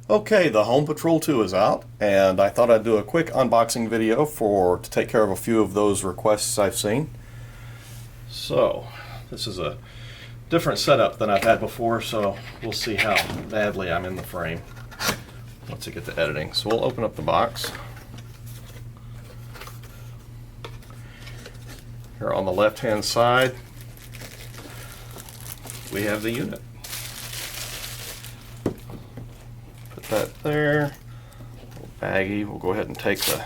Okay, the HomePatrol-II is out, and I thought I'd do a quick unboxing video to take care of a few of those requests I've seen. So, this is a different setup than I've had before, so we'll see how badly I'm in the frame once I get to editing. So we'll open up the box. Here on the left-hand side, we have the unit. That there, a little baggy. We'll go ahead and take the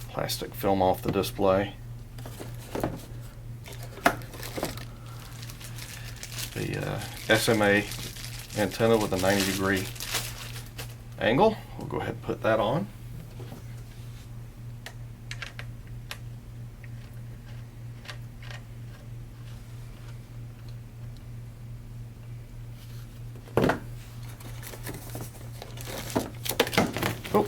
plastic film off the display. The SMA antenna with a 90-degree angle. We'll go ahead and put that on. Oh.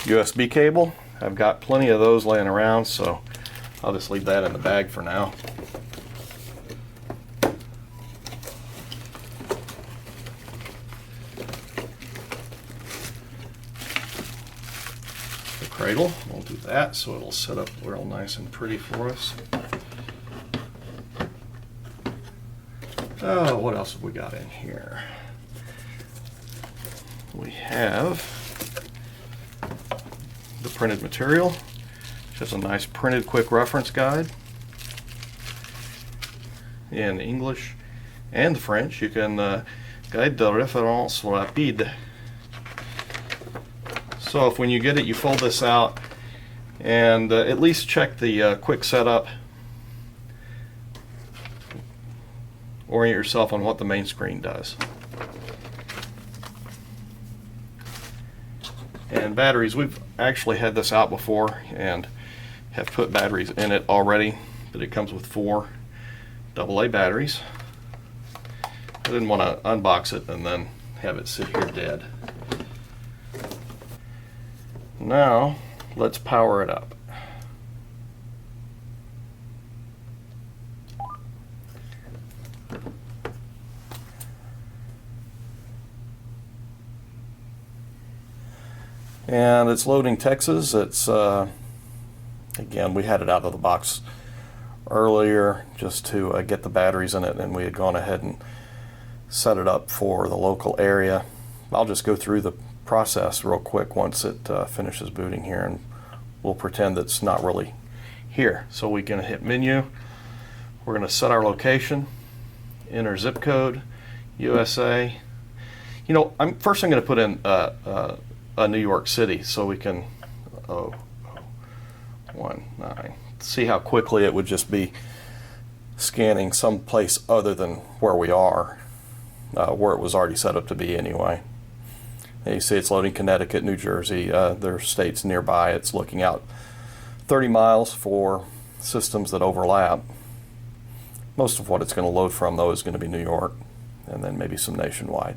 USB cable. I've got plenty of those laying around, so I'll just leave that in the bag for now. The cradle, we'll do that so it'll set up real nice and pretty for us. Oh, what else have we got in here? We have the printed material, which has a nice printed quick reference guide in English and French. You can guide de référence rapide. So if when you get it, you fold this out and at least check the quick setup. Orient yourself on what the main screen does. And batteries, we've actually had this out before and have put batteries in it already, but it comes with 4 AA batteries. I didn't want to unbox it and then have it sit here dead. Now, let's power it up. And it's loading Texas. It's again, we had it out of the box earlier just to get the batteries in it, and we had gone ahead and set it up for the local area. I'll just go through the process real quick once it finishes booting here, and we'll pretend that it's not really here. So we're going to hit menu. We're going to set our location, enter zip code, USA. You know, first I'm going to put in New York City so we can 019 see how quickly it would just be scanning someplace other than where we are, where it was already set up to be anyway. And you see it's loading Connecticut, New Jersey, there are states nearby. It's looking out 30 miles for systems that overlap. Most of what it's going to load from though is going to be New York, and then maybe some nationwide.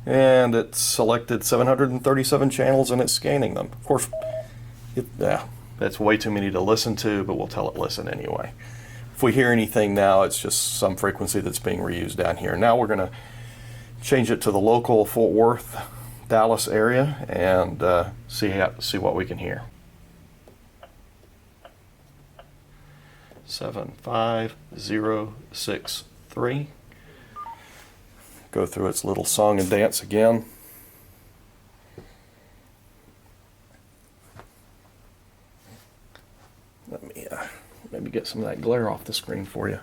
And it's selected 737 channels and it's scanning them. Of course, that's way too many to listen to, but we'll tell it listen anyway. If we hear anything now, it's just some frequency that's being reused down here. Now we're going to change it to the local Fort Worth, Dallas area and see what we can hear. 75063. Go through its little song and dance again. Let me maybe get some of that glare off the screen for you.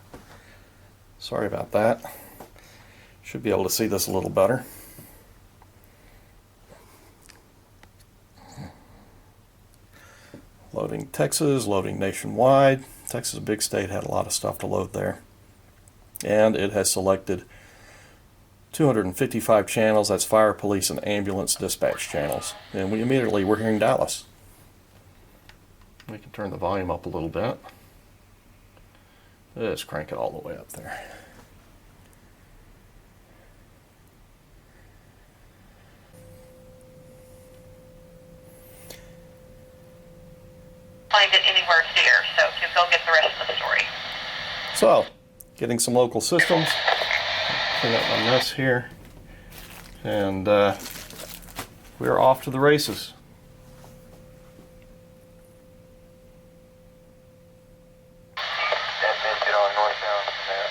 Sorry about that. Should be able to see this a little better. Loading Texas, loading nationwide. Texas is a big state, had a lot of stuff to load there. And it has selected 255 channels. That's fire, police, and ambulance dispatch channels. And we're hearing Dallas. We can turn the volume up a little bit. Let's crank it all the way up there. Find it anywhere here, so to go get the rest of the story. So, getting some local systems. Clean up my mess here. And we're off to the races. Get on northbound from there.